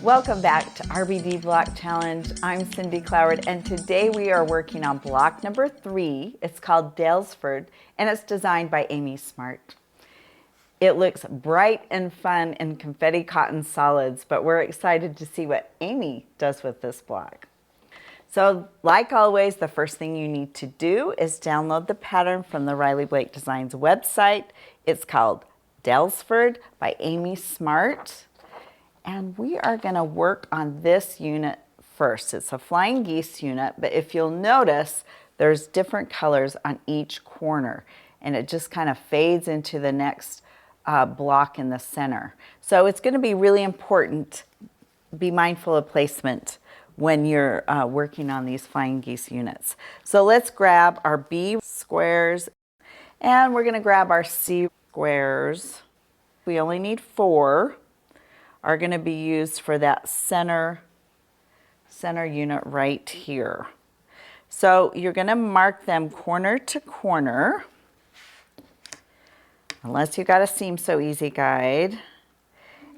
Welcome back to RBD Block Challenge. I'm Cindy Cloward, and today we are working on block number 3. It's called Daylesford, and it's designed by Amy Smart. It looks bright and fun in confetti cotton solids, but we're excited to see what Amy does with this block. So, like always, the first thing you need to do is download the pattern from the Riley Blake Designs website. It's called Daylesford by Amy Smart. And we are going to work on this unit first. It's a flying geese unit, but if you'll notice, there's different colors on each corner, and it just kind of fades into the next block in the center. So it's going to be really important. Be mindful of placement when you're working on these flying geese units. So let's grab our B squares, and we're going to grab our C squares. We only need 4. Are going to be used for that center unit right here. So you're going to mark them corner to corner, unless you got a Seam So Easy guide.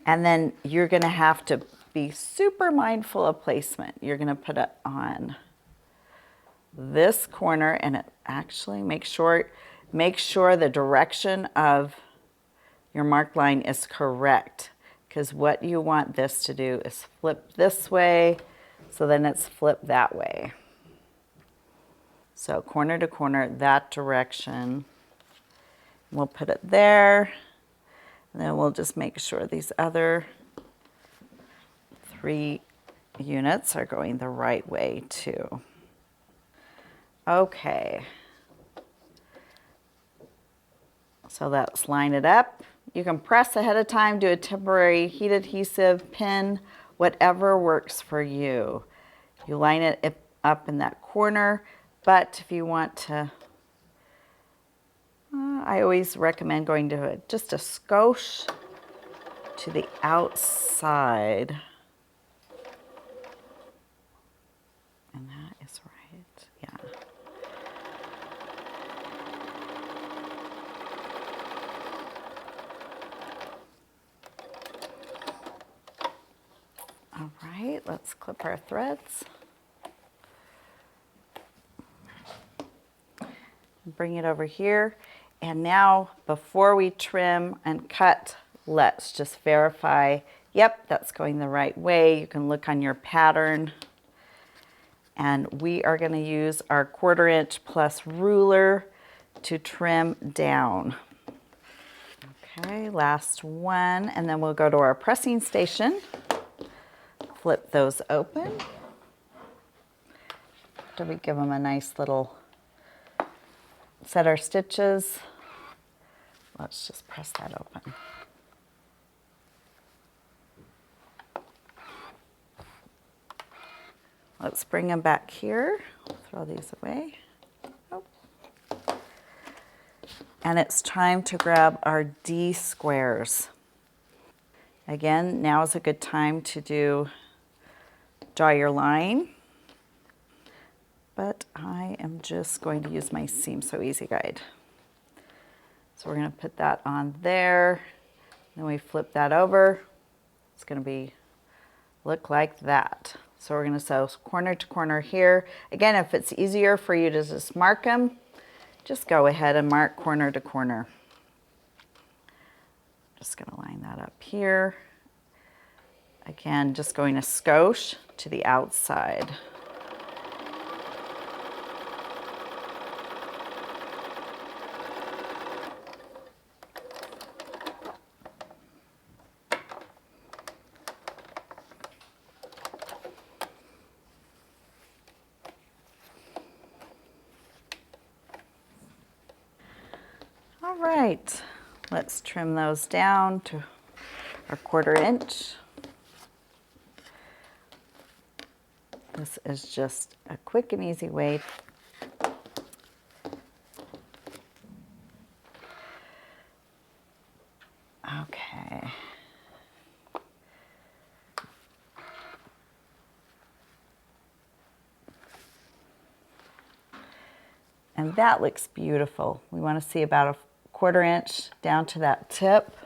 And then you're going to have to be super mindful of placement. You're going to put it on this corner, and it actually make sure the direction of your mark line is correct. Because what you want this to do is flip this way, so then it's flipped that way. So corner to corner, that direction. We'll put it there, and then we'll just make sure these other 3 units are going the right way too. Okay. So let's line it up. You can press ahead of time, do a temporary heat adhesive, pin, whatever works for you. You line it up in that corner, but if you want to, I always recommend going to just a skosh to the outside. And that is right, yeah. All right, let's clip our threads. Bring it over here. And now, before we trim and cut, let's just verify, yep, that's going the right way. You can look on your pattern. And we are going to use our 1/4 inch plus ruler to trim down. Okay, last one, and then we'll go to our pressing station. Flip those open. After we give them a nice little set our stitches, let's just press that open. Let's bring them back here. Throw these away. Oh. And it's time to grab our D squares. Again, now is a good time to draw your line, but I am just going to use my Seam So Easy guide. So we're going to put that on there, then we flip that over. It's going to look like that. So we're going to sew corner to corner here. Again, if it's easier for you to just mark them, just go ahead and mark corner to corner. Just going to line that up here. Again, just going a skosh to the outside. All right, let's trim those down to our 1/4 inch. This is just a quick and easy way. Okay. And that looks beautiful. We want to see about a 1/4 inch down to that tip.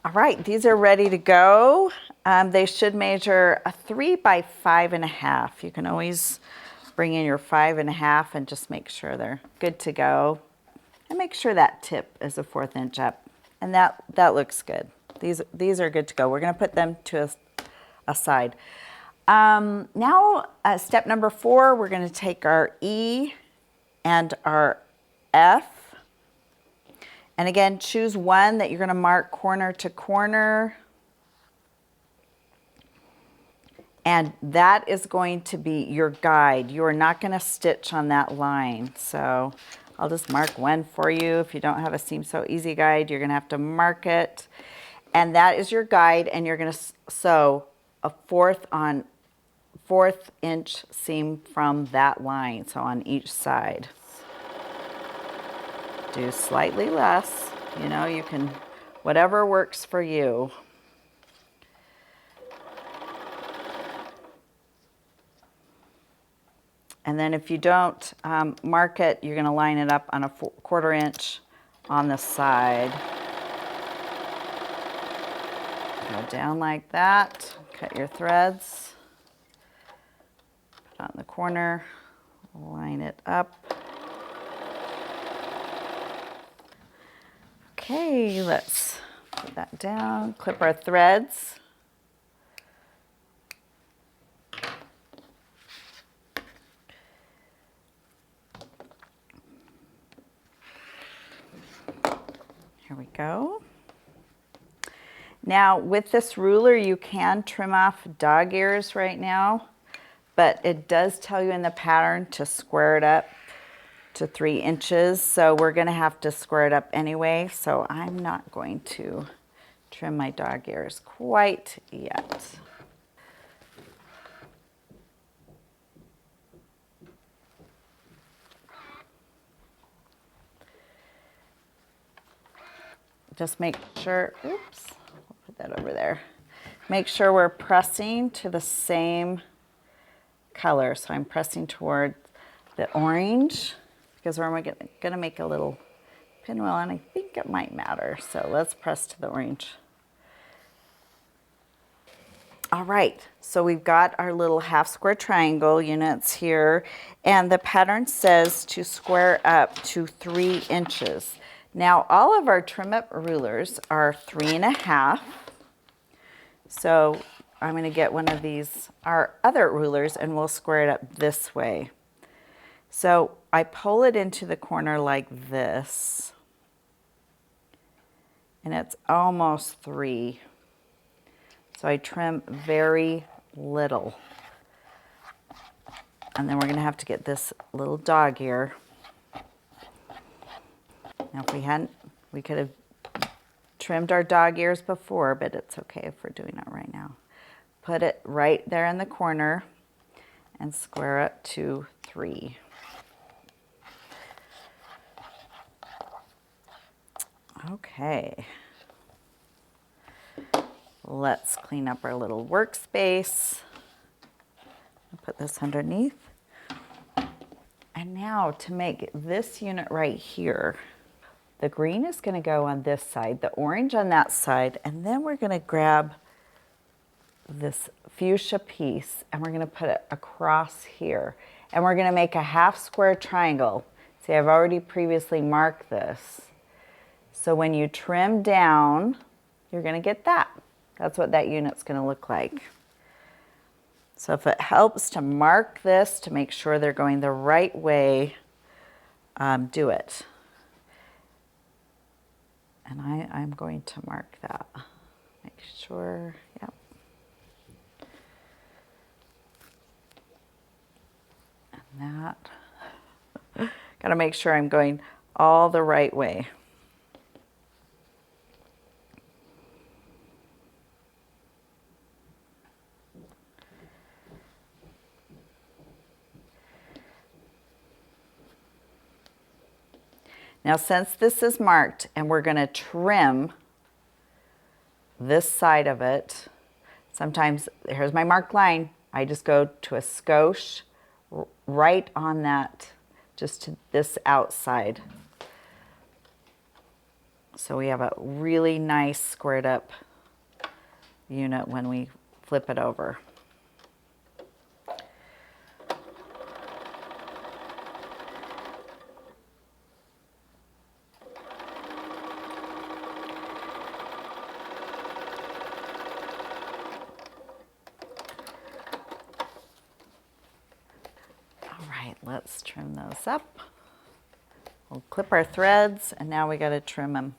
All right, these are ready to go. They should measure a 3 by 5.5. You can always bring in your 5.5 and just make sure they're good to go. And make sure that tip is a 1/4 inch up. And that looks good. These are good to go. We're gonna put them to a side. Now, step number 4, we're gonna take our E and our F. And again, choose one that you're gonna mark corner to corner. And that is going to be your guide. You are not gonna stitch on that line. So I'll just mark one for you. If you don't have a Seam Sew Easy guide, you're gonna have to mark it. And that is your guide, and you're gonna sew a 1/4 inch seam from that line, so on each side. Do slightly less, you know, you can, whatever works for you. And then if you don't mark it, you're gonna line it up on a 1/4 inch on the side. Go down like that, cut your threads, put it on the corner, line it up. Okay, let's put that down, clip our threads. Here we go. Now with this ruler, you can trim off dog ears right now, but it does tell you in the pattern to square it up to 3 inches. So we're gonna have to square it up anyway. So I'm not going to trim my dog ears quite yet. Just make sure, oops, I'll put that over there. Make sure we're pressing to the same color. So I'm pressing toward the orange because we're gonna make a little pinwheel, and I think it might matter. So let's press to the orange. All right, so we've got our little 1/2 square triangle units here, and the pattern says to square up to 3 inches. Now, all of our trim up rulers are 3.5. So I'm gonna get one of these, our other rulers, and we'll square it up this way. So I pull it into the corner like this, and it's almost 3. So I trim very little. And then we're gonna have to get this little dog ear. Now if we hadn't, we could have trimmed our dog ears before, but it's okay if we're doing it right now. Put it right there in the corner and square it to 3. Okay. Let's clean up our little workspace. I'll put this underneath. And now to make this unit right here, the green is going to go on this side, the orange on that side, and then we're going to grab this fuchsia piece and we're going to put it across here. And we're going to make a 1/2 square triangle. See, I've already previously marked this. So when you trim down, you're going to get that. That's what that unit's going to look like. So if it helps to mark this to make sure they're going the right way, do it. And I'm going to mark that. Make sure, yep. And that. Got to make sure I'm going all the right way. Now, since this is marked and we're going to trim this side of it, sometimes, here's my marked line, I just go to a skosh right on that, just to this outside. So we have a really nice squared up unit when we flip it over. All right, let's trim those up. We'll clip our threads, and now we got to trim them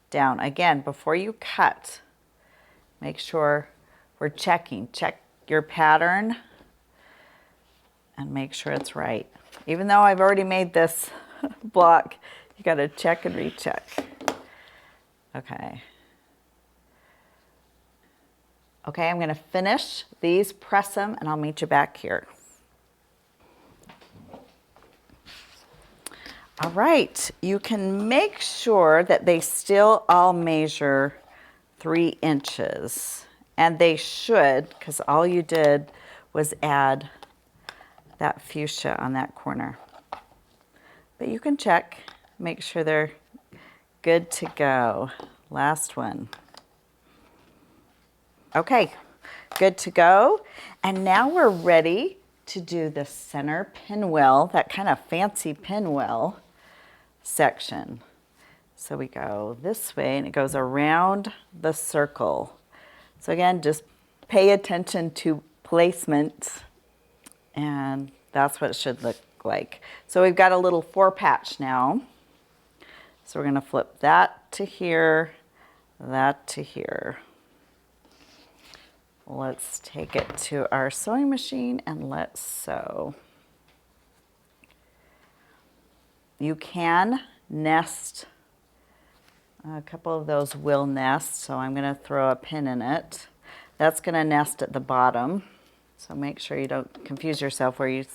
down. Again, before you cut, make sure we're checking. Check your pattern and make sure it's right. Even though I've already made this block, you got to check and recheck. Okay. Okay, I'm going to finish these, press them, and I'll meet you back here. All right, you can make sure that they still all measure 3 inches. And they should, because all you did was add that fuchsia on that corner. But you can check, make sure they're good to go. Last one. Okay, good to go. And now we're ready to do the center pinwheel, that kind of fancy pinwheel section. So we go this way and it goes around the circle. So again, just pay attention to placement, and that's what it should look like. So we've got a little 4-patch now. So we're going to flip that to here, that to here. Let's take it to our sewing machine and let's sew. You can nest. A couple of those will nest, so I'm going to throw a pin in it. That's going to nest at the bottom, so make sure you don't confuse yourself where you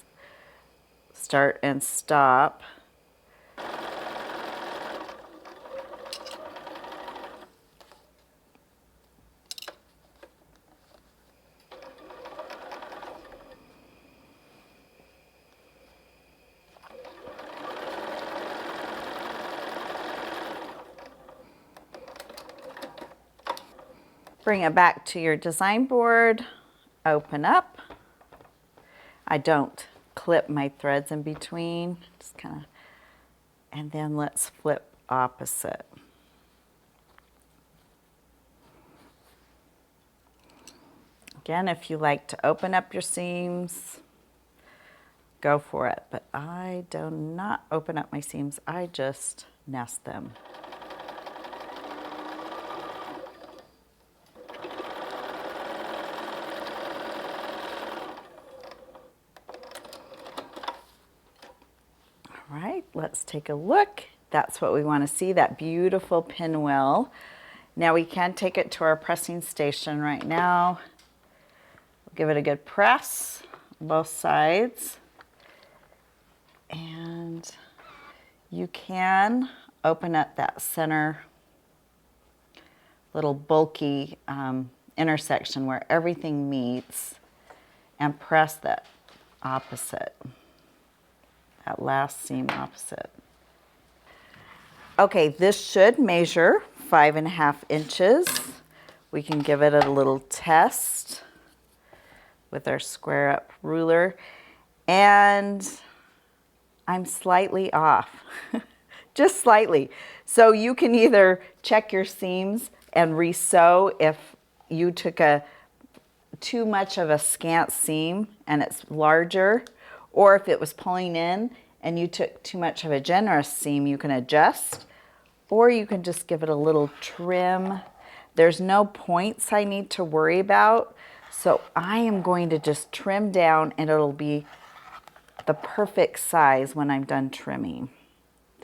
start and stop. Bring it back to your design board, open up. I don't clip my threads in between, just kind of, and then let's flip opposite. Again, if you like to open up your seams, go for it, but I do not open up my seams, I just nest them. All right, let's take a look. That's what we want to see, that beautiful pinwheel. Now we can take it to our pressing station right now. We'll give it a good press on both sides. And you can open up that center little bulky intersection where everything meets and press that opposite. That last seam opposite. Okay, this should measure 5.5 inches. We can give it a little test with our square up ruler. And I'm slightly off, just slightly. So you can either check your seams and re-sew if you took too much of a scant seam and it's larger, or if it was pulling in and you took too much of a generous seam, you can adjust, or you can just give it a little trim. There's no points I need to worry about, so I am going to just trim down and it'll be the perfect size when I'm done trimming.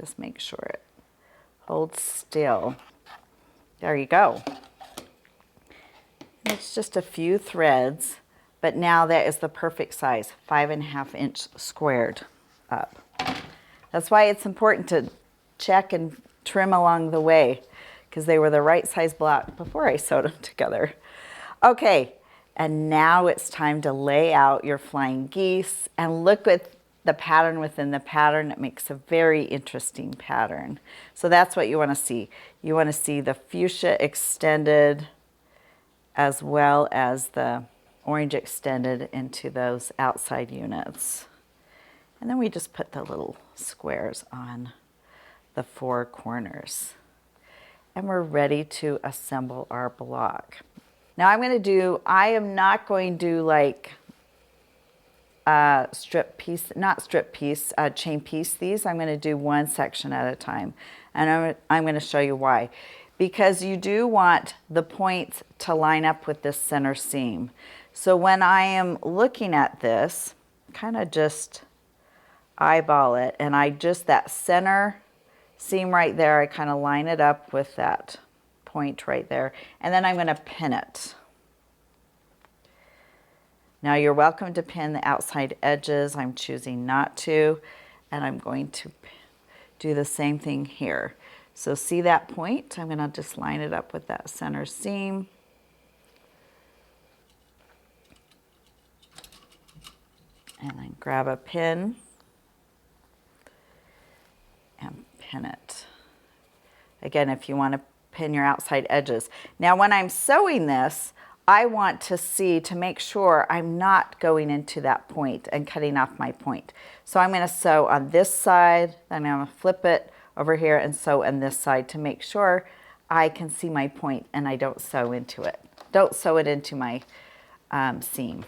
Just make sure it holds still. There you go. It's just a few threads, but now that is the perfect size, 5.5 inch squared up. That's why it's important to check and trim along the way, because they were the right size block before I sewed them together. Okay, and now it's time to lay out your flying geese, and look at the pattern within the pattern. It makes a very interesting pattern. So that's what you want to see. You want to see the fuchsia extended as well as the orange extended into those outside units. And then we just put the little squares on the four corners. And we're ready to assemble our block. Now I am not going to do like chain piece these. I'm going to do one section at a time. And I'm going to show you why. Because you do want the points to line up with this center seam. So when I am looking at this, kind of just eyeball it, and that center seam right there, I kind of line it up with that point right there, and then I'm going to pin it. Now you're welcome to pin the outside edges. I'm choosing not to, and I'm going to do the same thing here. So see that point? I'm going to just line it up with that center seam. And then grab a pin and pin it. Again, if you want to pin your outside edges. Now when I'm sewing this, I want to make sure I'm not going into that point and cutting off my point. So I'm going to sew on this side, then I'm going to flip it over here and sew on this side to make sure I can see my point and I don't sew into it. Don't sew it into my seam.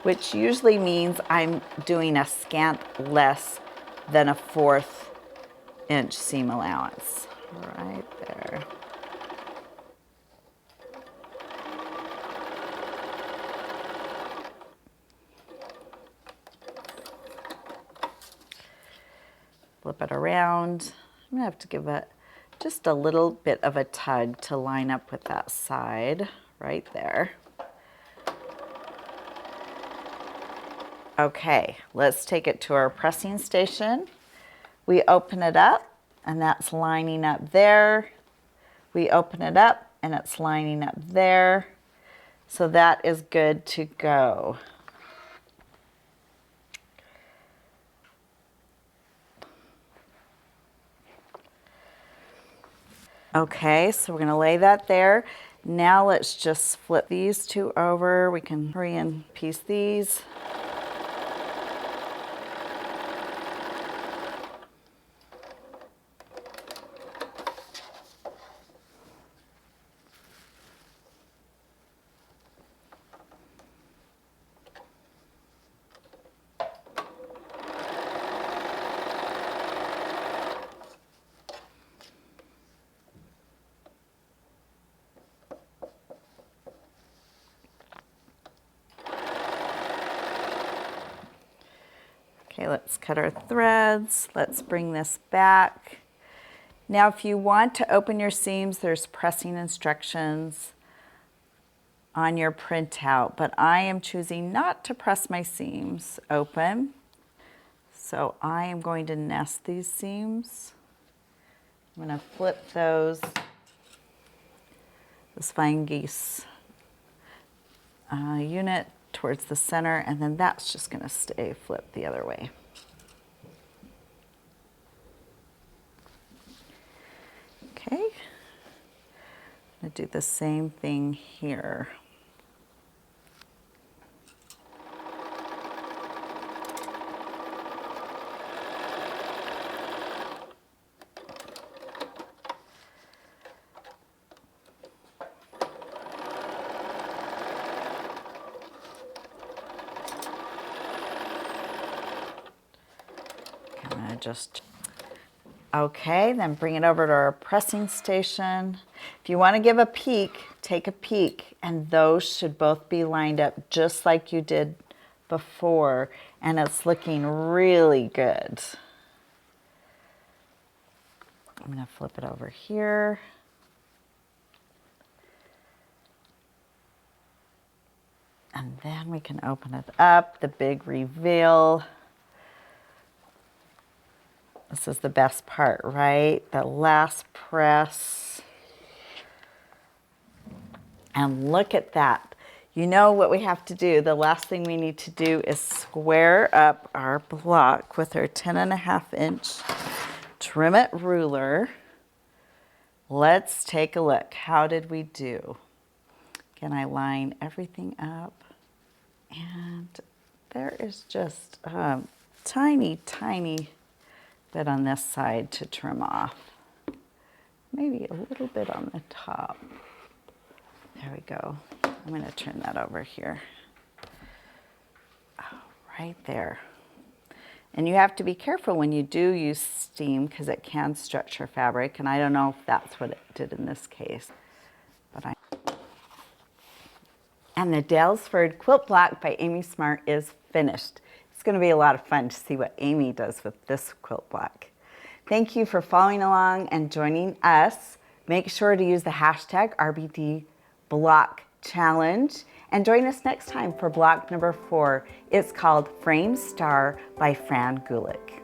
Which usually means I'm doing a scant less than a 1/4 inch seam allowance. Right there. Flip it around. I'm going to have to give it just a little bit of a tug to line up with that side right there. Okay, let's take it to our pressing station. We open it up and that's lining up there. We open it up and it's lining up there. So that is good to go. Okay, so we're going to lay that there. Now let's just flip these two over. We can hurry and piece these. Okay, let's cut our threads. Let's bring this back. Now, if you want to open your seams, there's pressing instructions on your printout, but I am choosing not to press my seams open. So I am going to nest these seams. I'm going to flip this fine geese unit towards the center, and then that's just going to stay flipped the other way. Okay, I'm going to do the same thing here. Okay, then bring it over to our pressing station. If you want to give a peek, take a peek, and those should both be lined up just like you did before, and it's looking really good. I'm going to flip it over here. And then we can open it up, the big reveal. This is the best part, right? The last press. And look at that. You know what we have to do. The last thing we need to do is square up our block with our 10.5-inch trim it ruler. Let's take a look. How did we do? Can I line everything up? And there is just a tiny, tiny bit on this side to trim off. Maybe a little bit on the top. There we go. I'm going to turn that over here. Oh, right there. And you have to be careful when you do use steam because it can stretch your fabric. And I don't know if that's what it did in this case. And the Daylesford Quilt Block by Amy Smart is finished. It's going to be a lot of fun to see what Amy does with this quilt block. Thank you for following along and joining us. Make sure to use the hashtag RBD Block Challenge and join us next time for block number 4. It's called Frame Star by Fran Gulick.